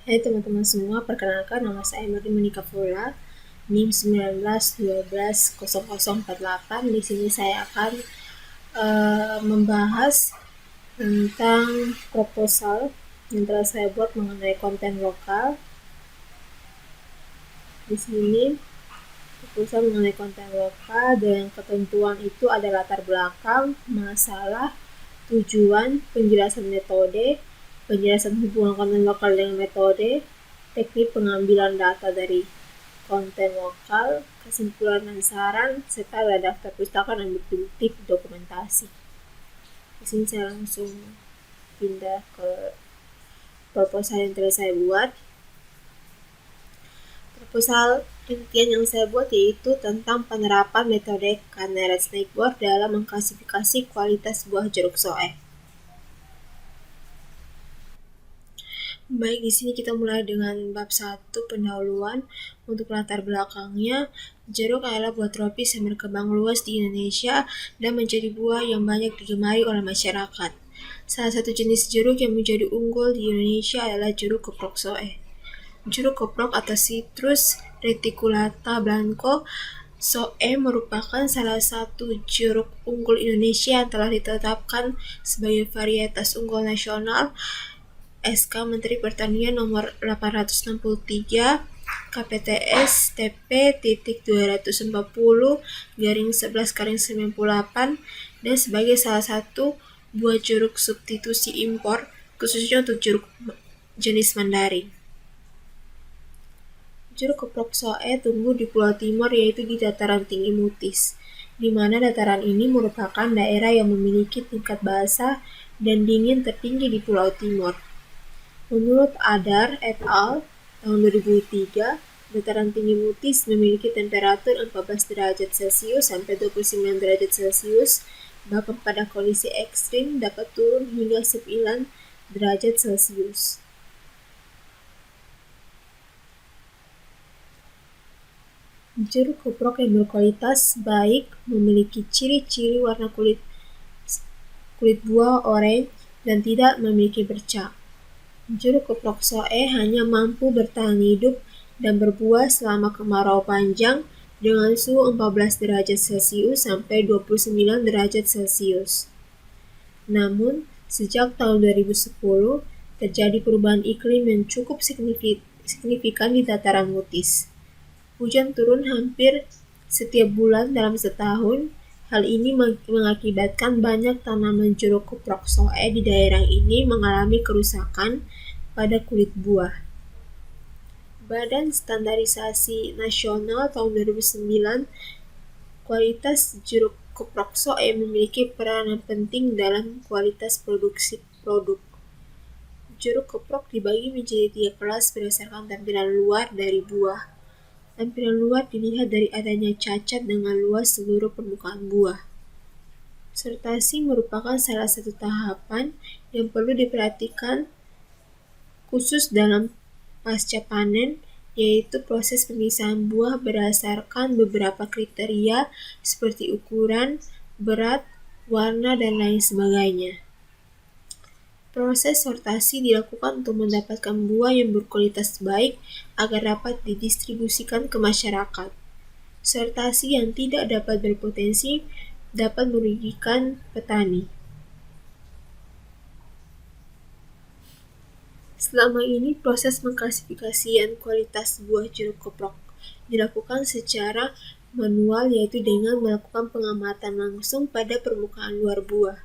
Hai teman-teman semua, perkenalkan nama saya Mardi Monika Fula, NIM 19120048. Di sini saya akan membahas tentang proposal yang telah saya buat mengenai konten lokal. Di sini proposal mengenai konten lokal dan ketentuan itu ada latar belakang, masalah, tujuan, penjelasan metode, penjelasan hubungan konten lokal dengan metode, teknik pengambilan data dari konten lokal, kesimpulan dan saran, serta ada daftar pustaka dan bukti-bukti dokumentasi. Di sini saya langsung pindah ke proposal yang telah saya buat. Proposal intian yang saya buat yaitu tentang penerapan metode Canary Snakeboard dalam mengklasifikasi kualitas buah jeruk soe. Baik, di sini kita mulai dengan bab 1 pendahuluan. Untuk latar belakangnya, jeruk adalah buah tropis yang berkembang luas di Indonesia dan menjadi buah yang banyak digemari oleh masyarakat. Salah satu jenis jeruk yang menjadi unggul di Indonesia adalah jeruk keprok soe. Jeruk keprok atau Citrus reticulata blanco soe merupakan salah satu jeruk unggul Indonesia yang telah ditetapkan sebagai varietas unggul nasional SK Menteri Pertanian nomor 863 KPTS TP.240-11-98 dan sebagai salah satu buah jeruk substitusi impor khususnya untuk jeruk jenis Mandarin. Jeruk keprok soe tumbuh di Pulau Timur yaitu di dataran tinggi Mutis, di mana dataran ini merupakan daerah yang memiliki tingkat basah dan dingin tertinggi di Pulau Timur. Menurut Adar et al. Tahun 2003, dataran tinggi Mutis memiliki temperatur 14 derajat Celcius sampai 29 derajat Celcius, bahkan pada kondisi ekstrim dapat turun hingga 9 derajat Celcius. Jeruk keprok yang berkualitas baik memiliki ciri-ciri warna kulit buah oranye dan tidak memiliki bercak. Jeruk keprok soe hanya mampu bertahan hidup dan berbuah selama kemarau panjang dengan suhu 14 derajat Celcius sampai 29 derajat Celcius. Namun, sejak tahun 2010, terjadi perubahan iklim yang cukup signifikan di dataran Mutis. Hujan turun hampir setiap bulan dalam setahun. Hal ini mengakibatkan banyak tanaman jeruk keprok soe di daerah ini mengalami kerusakan pada kulit buah. Badan Standarisasi Nasional tahun 2009, kualitas jeruk keprok soe memiliki peranan penting dalam kualitas produksi produk. Jeruk keprok dibagi menjadi 3 kelas berdasarkan tampilan luar dari buah. Tampilan luar dilihat dari adanya cacat dengan luas seluruh permukaan buah. Sortasi merupakan salah satu tahapan yang perlu diperhatikan khusus dalam pasca panen, yaitu proses pemisahan buah berdasarkan beberapa kriteria seperti ukuran, berat, warna, dan lain sebagainya. Proses sortasi dilakukan untuk mendapatkan buah yang berkualitas baik agar dapat didistribusikan ke masyarakat. Sortasi yang tidak dapat berpotensi dapat merugikan petani. Selama ini proses mengklasifikasian kualitas buah jeruk keprok dilakukan secara manual, yaitu dengan melakukan pengamatan langsung pada permukaan luar buah.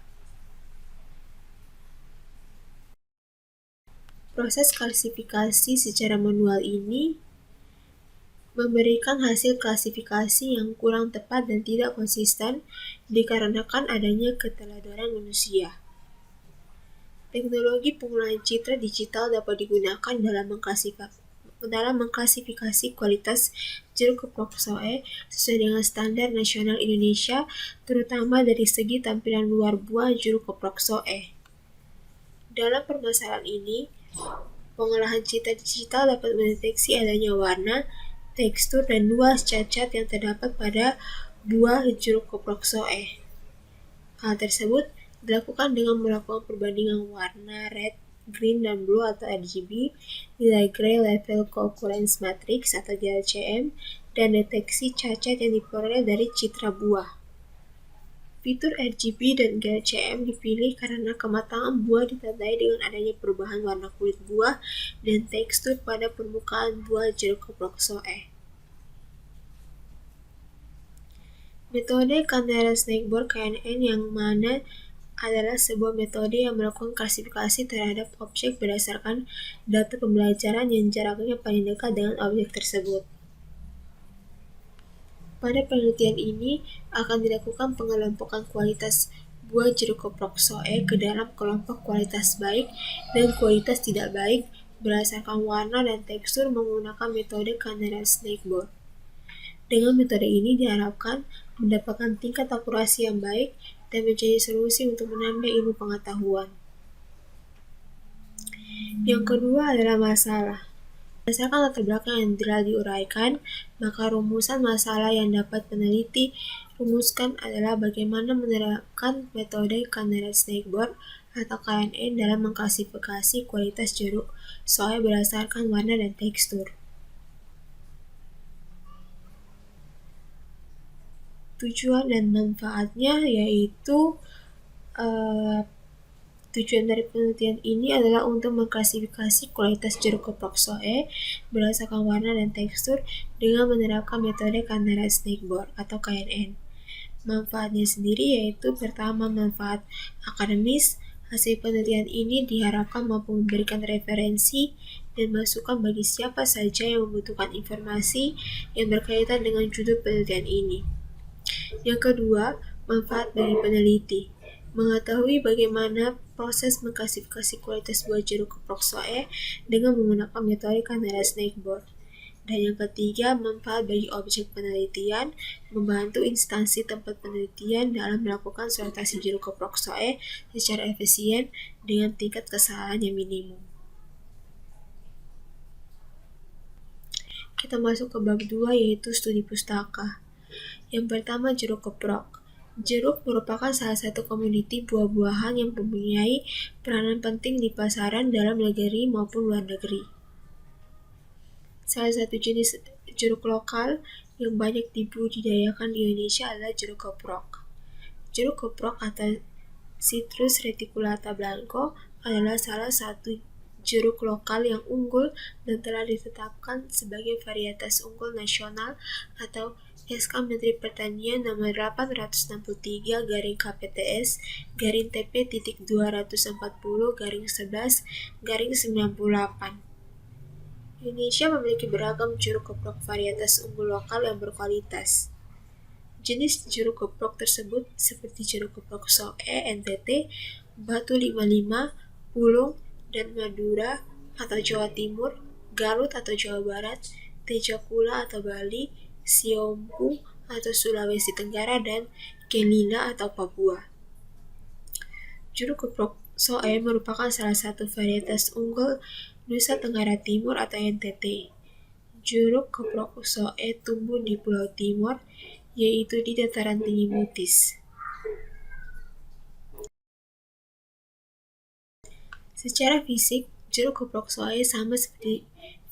Proses klasifikasi secara manual ini memberikan hasil klasifikasi yang kurang tepat dan tidak konsisten dikarenakan adanya keteladanan manusia. Teknologi pengolahan citra digital dapat digunakan dalam mengklasifikasi kualitas jeruk keprok soe sesuai dengan standar nasional Indonesia, terutama dari segi tampilan luar buah jeruk keprok soe. Dalam permasalahan ini, pengolahan citra digital dapat mendeteksi adanya warna, tekstur, dan luas cacat yang terdapat pada buah jeruk keprok soe. Hal tersebut dilakukan dengan melakukan perbandingan warna red green, dan blue atau RGB, nilai gray level co-occurrence matrix atau GLCM, dan deteksi cacat yang diperoleh dari citra buah. Fitur RGB dan GLCM dipilih karena kematangan buah ditandai dengan adanya perubahan warna kulit buah dan tekstur pada permukaan buah jeruk keprok soe. Metode Candela Snakeboard KNN yang mana adalah sebuah metode yang melakukan klasifikasi terhadap objek berdasarkan data pembelajaran yang jaraknya paling dekat dengan objek tersebut. Pada penelitian ini akan dilakukan pengelompokan kualitas buah jeruk keprok soe ke dalam kelompok kualitas baik dan kualitas tidak baik berdasarkan warna dan tekstur menggunakan metode Candela Snakeboard. Dengan metode ini diharapkan mendapatkan tingkat akurasi yang baik dan menjadi solusi untuk menambah ilmu pengetahuan. Yang kedua adalah masalah. Berdasarkan latar belakang yang telah diuraikan, maka rumusan masalah yang dapat peneliti rumuskan adalah bagaimana menerapkan metode Candela Snakeboard atau KNN dalam mengklasifikasi kualitas jeruk soe berdasarkan warna dan tekstur. Tujuan dan manfaatnya yaitu tujuan dari penelitian ini adalah untuk mengklasifikasi kualitas jeruk keprok soe berdasarkan warna dan tekstur dengan menerapkan metode Candela Snakeboard atau KNN. Manfaatnya sendiri yaitu pertama, manfaat akademis. Hasil penelitian ini diharapkan mampu memberikan referensi dan masukan bagi siapa saja yang membutuhkan informasi yang berkaitan dengan judul penelitian ini. Yang kedua, manfaat bagi peneliti. Mengetahui bagaimana proses mengklasifikasi kualitas buah jeruk keprok soe dengan menggunakan metode Candela Snakeboard. Dan yang ketiga, manfaat bagi objek penelitian, membantu instansi tempat penelitian dalam melakukan sortasi jeruk keprok soe secara efisien dengan tingkat kesalahan yang minimum. Kita masuk ke bab 2 yaitu studi pustaka. Yang pertama, jeruk keprok. Jeruk merupakan salah satu komoditi buah-buahan yang mempunyai peranan penting di pasaran dalam negeri maupun luar negeri. Salah satu jenis jeruk lokal yang banyak dibudidayakan di Indonesia adalah jeruk keprok. Jeruk keprok atau Citrus reticulata blanco adalah salah satu jeruk lokal yang unggul dan telah ditetapkan sebagai varietas unggul nasional atau SK Menteri Pertanian nomor 889-TP-240-11-98. Indonesia memiliki beragam jeruk keprok varietas unggul lokal yang berkualitas. Jenis jeruk keprok tersebut seperti jeruk keprok soe NTT, Batu 55, Pulung, dan Madura atau Jawa Timur, Garut atau Jawa Barat, Tejakula atau Bali, Siompu atau Sulawesi Tenggara, dan Kelila atau Papua. Jeruk keprok soe merupakan salah satu varietas unggul Nusa Tenggara Timur atau NTT. Jeruk keprok soe tumbuh di Pulau Timor, yaitu di dataran tinggi Mutis. Secara fisik, jeruk keprok soe sama seperti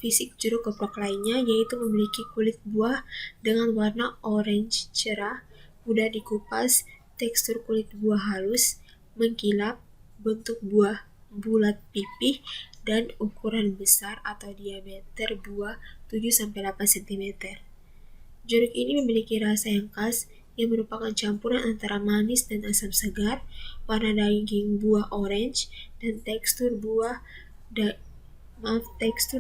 fisik jeruk keprok lainnya, yaitu memiliki kulit buah dengan warna orange cerah, mudah dikupas, tekstur kulit buah halus, mengkilap, bentuk buah bulat pipih, dan ukuran besar atau diameter buah 7-8 cm. Jeruk ini memiliki rasa yang khas yang merupakan campuran antara manis dan asam segar, warna daging buah orange, dan tekstur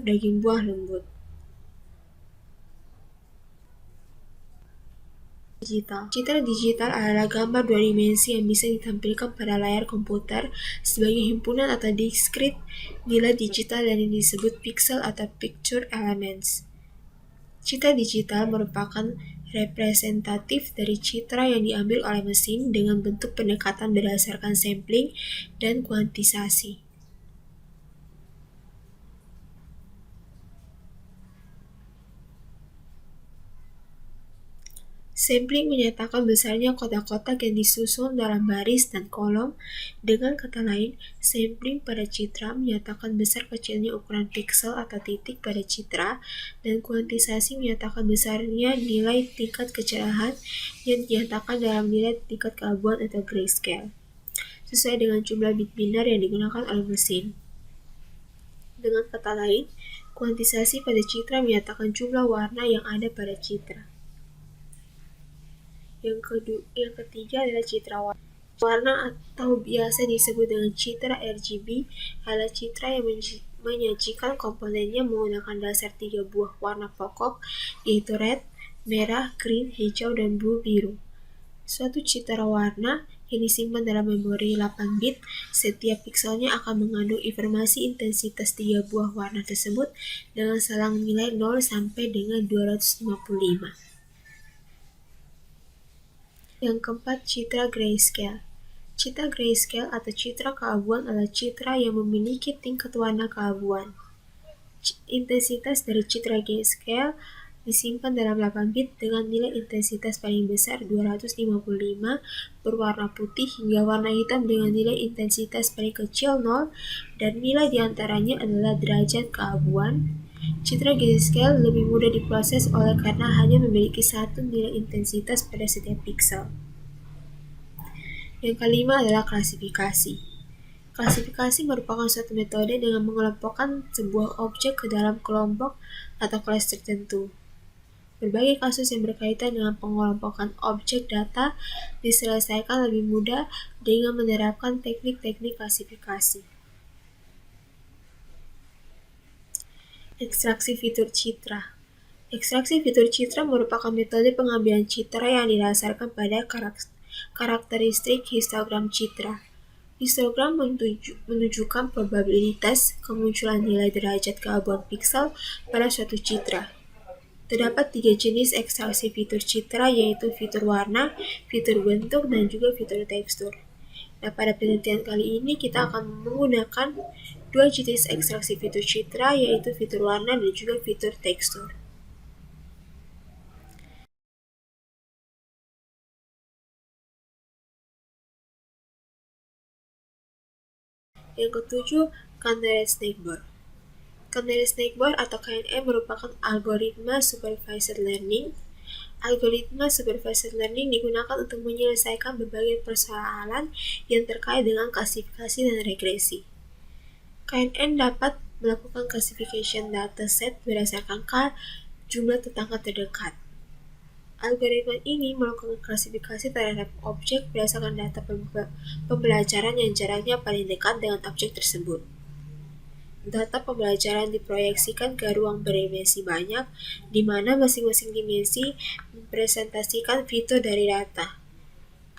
daging buah lembut. Citra digital adalah gambar dua dimensi yang bisa ditampilkan pada layar komputer sebagai himpunan atau discrete nilai digital yang disebut pixel atau picture elements. Citra digital merupakan representatif dari citra yang diambil oleh mesin dengan bentuk pendekatan berdasarkan sampling dan kuantisasi. Sampling menyatakan besarnya kotak-kotak yang disusun dalam baris dan kolom. Dengan kata lain, sampling pada citra menyatakan besar kecilnya ukuran piksel atau titik pada citra, dan kuantisasi menyatakan besarnya nilai tingkat kecerahan yang dinyatakan dalam nilai tingkat keabuan atau grayscale, sesuai dengan jumlah bit binar yang digunakan oleh mesin. Dengan kata lain, kuantisasi pada citra menyatakan jumlah warna yang ada pada citra. Yang ketiga adalah citra warna. Warna atau biasa disebut dengan citra RGB adalah citra yang menyajikan komponennya menggunakan dasar 3 buah warna pokok, yaitu red, merah, green, hijau, dan blue, biru. Suatu citra warna yang disimpan dalam memori 8 bit, setiap pikselnya akan mengandung informasi intensitas 3 buah warna tersebut dengan selang nilai 0 sampai dengan 255. Yang keempat, citra grayscale. Citra grayscale atau citra keabuan adalah citra yang memiliki tingkat warna keabuan. Intensitas dari citra grayscale disimpan dalam 8 bit dengan nilai intensitas paling besar 255 berwarna putih hingga warna hitam dengan nilai intensitas paling kecil 0, dan nilai diantaranya adalah derajat keabuan. Citra grayscale lebih mudah diproses oleh karena hanya memiliki satu nilai intensitas pada setiap piksel. Yang kelima adalah klasifikasi. Klasifikasi merupakan suatu metode dengan mengelompokkan sebuah objek ke dalam kelompok atau kelas tertentu. Berbagai kasus yang berkaitan dengan pengelompokan objek data diselesaikan lebih mudah dengan menerapkan teknik-teknik klasifikasi. Ekstraksi fitur citra. Ekstraksi fitur citra merupakan metode pengambilan citra yang didasarkan pada karakteristik histogram citra. Histogram menunjukkan probabilitas kemunculan nilai derajat keabuan piksel pada suatu citra. Terdapat 3 jenis ekstraksi fitur citra, yaitu fitur warna, fitur bentuk, dan juga fitur tekstur. Nah, pada penelitian kali ini kita akan menggunakan 2 jenis ekstraksi fitur citra, yaitu fitur warna dan juga fitur tekstur. Yang ketujuh, Canary Snakeboard. Canary Snakeboard atau KNN merupakan algoritma supervised learning. Algoritma supervised learning digunakan untuk menyelesaikan berbagai persoalan yang terkait dengan klasifikasi dan regresi. KNN dapat melakukan classification dataset berdasarkan jumlah tetangga terdekat. Algoritma ini melakukan klasifikasi terhadap objek berdasarkan data pembelajaran yang jaraknya paling dekat dengan objek tersebut. Data pembelajaran diproyeksikan ke ruang berdimensi banyak, di mana masing-masing dimensi mempresentasikan fitur dari data.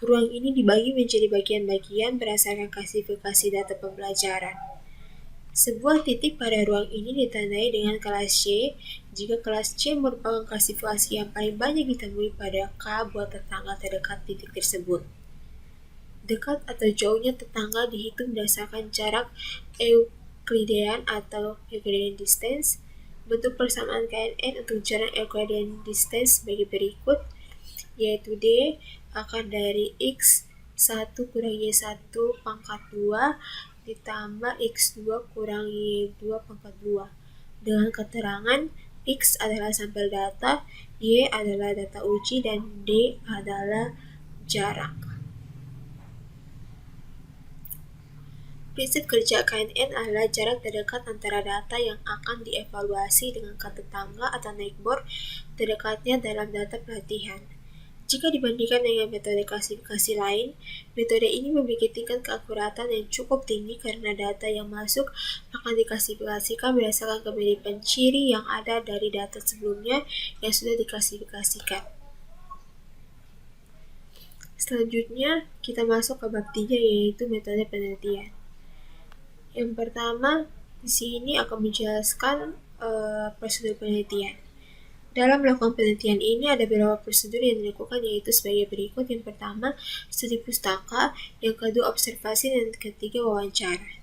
Ruang ini dibagi menjadi bagian-bagian berdasarkan klasifikasi data pembelajaran. Sebuah titik pada ruang ini ditandai dengan kelas C, jika kelas C merupakan klasifikasi yang paling banyak ditemui pada K buat tetangga terdekat titik tersebut. Dekat atau jauhnya tetangga dihitung berdasarkan jarak Euclidean atau Euclidean distance. Bentuk persamaan KNN untuk jarak Euclidean distance sebagai berikut, yaitu D akar dari X1 kurang Y1 pangkat 2 ditambah X2 kurang Y2 pangkat 2, dengan keterangan X adalah sampel data, Y adalah data uji, dan D adalah jarak. Prinsip kerja KNN adalah jarak terdekat antara data yang akan dievaluasi dengan tetangga atau neighbor terdekatnya dalam data pelatihan. Jika dibandingkan dengan metode klasifikasi lain, metode ini memiliki tingkat keakuratan yang cukup tinggi karena data yang masuk akan diklasifikasikan berdasarkan kemiripan ciri yang ada dari data sebelumnya yang sudah diklasifikasikan. Selanjutnya, kita masuk ke bab 3, yaitu metode penelitian. Yang pertama, di sini akan menjelaskan prosedur penelitian. Dalam melakukan penelitian ini ada beberapa prosedur yang dilakukan, yaitu sebagai berikut. Yang pertama, studi pustaka, yang kedua observasi, dan ketiga wawancara.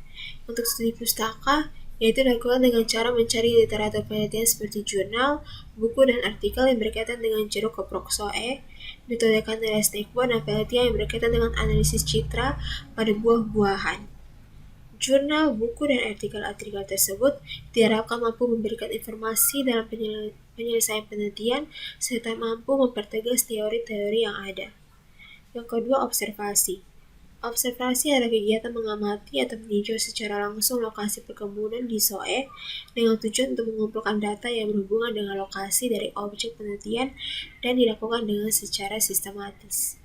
Untuk studi pustaka, yaitu dilakukan dengan cara mencari literatur penelitian seperti jurnal, buku, dan artikel yang berkaitan dengan jeruk koprok soe, metode Candela Snakebone, dan penelitian yang berkaitan dengan analisis citra pada buah-buahan. Jurnal, buku, dan artikel-artikel tersebut diharapkan mampu memberikan informasi dalam penyelesaian penelitian serta mampu mempertegas teori-teori yang ada. Yang kedua, observasi. Observasi adalah kegiatan mengamati atau meninjau secara langsung lokasi perkebunan di soe dengan tujuan untuk mengumpulkan data yang berhubungan dengan lokasi dari objek penelitian dan dilakukan dengan secara sistematis.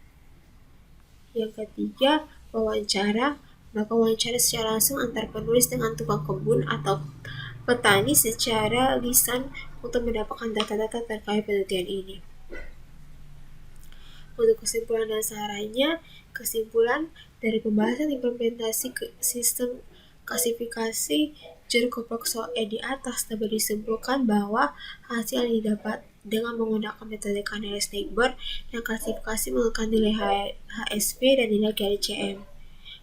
Yang ketiga, wawancara. Melakukan wawancara secara langsung antar penulis dengan tukang kebun atau petani secara lisan untuk mendapatkan data-data terkait penelitian ini. Untuk kesimpulan dan sarannya, kesimpulan dari pembahasan implementasi sistem klasifikasi jeruk koprok soe di atas dapat disimpulkan bahwa hasil yang didapat dengan menggunakan metode Candela Snakebone dan klasifikasi menggunakan nilai HSV dan nilai GLCM.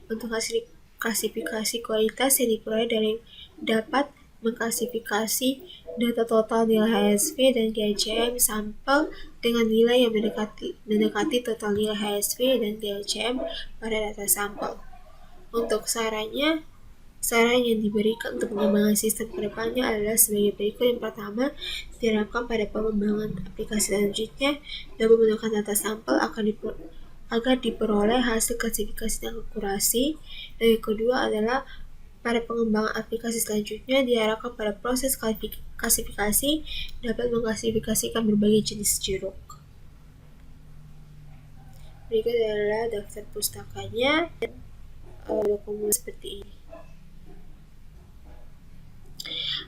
Untuk hasil klasifikasi kualitas yang diperoleh dari dapat mengklasifikasi data total nilai HSV dan GLCM sampel dengan nilai yang mendekati total nilai HSV dan GLCM pada data sampel. Untuk saran yang diberikan untuk pengembangan sistem kedepannya adalah sebagai berikut. Yang pertama, diharapkan pada pengembangan aplikasi selanjutnya dapat menggunakan data sampel agar diperoleh hasil klasifikasi dan akurasi. Dan yang kedua adalah pada pengembangan aplikasi selanjutnya diharapkan pada proses klasifikasi dapat mengklasifikasikan berbagai jenis jeruk. Berikut adalah daftar pustakanya dan dokumen seperti ini.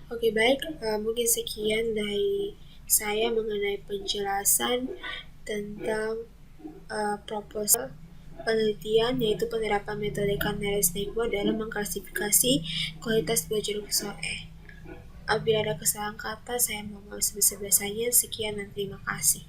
Oke, baik, mungkin sekian dari saya mengenai penjelasan tentang proposal penelitian, yaitu penerapan metode Candela Snakebone dalam mengklasifikasi kualitas buah jeruk soe. Apabila ada kesalahan kata, saya mohon maaf sebesar-besarnya. Sekian dan terima kasih.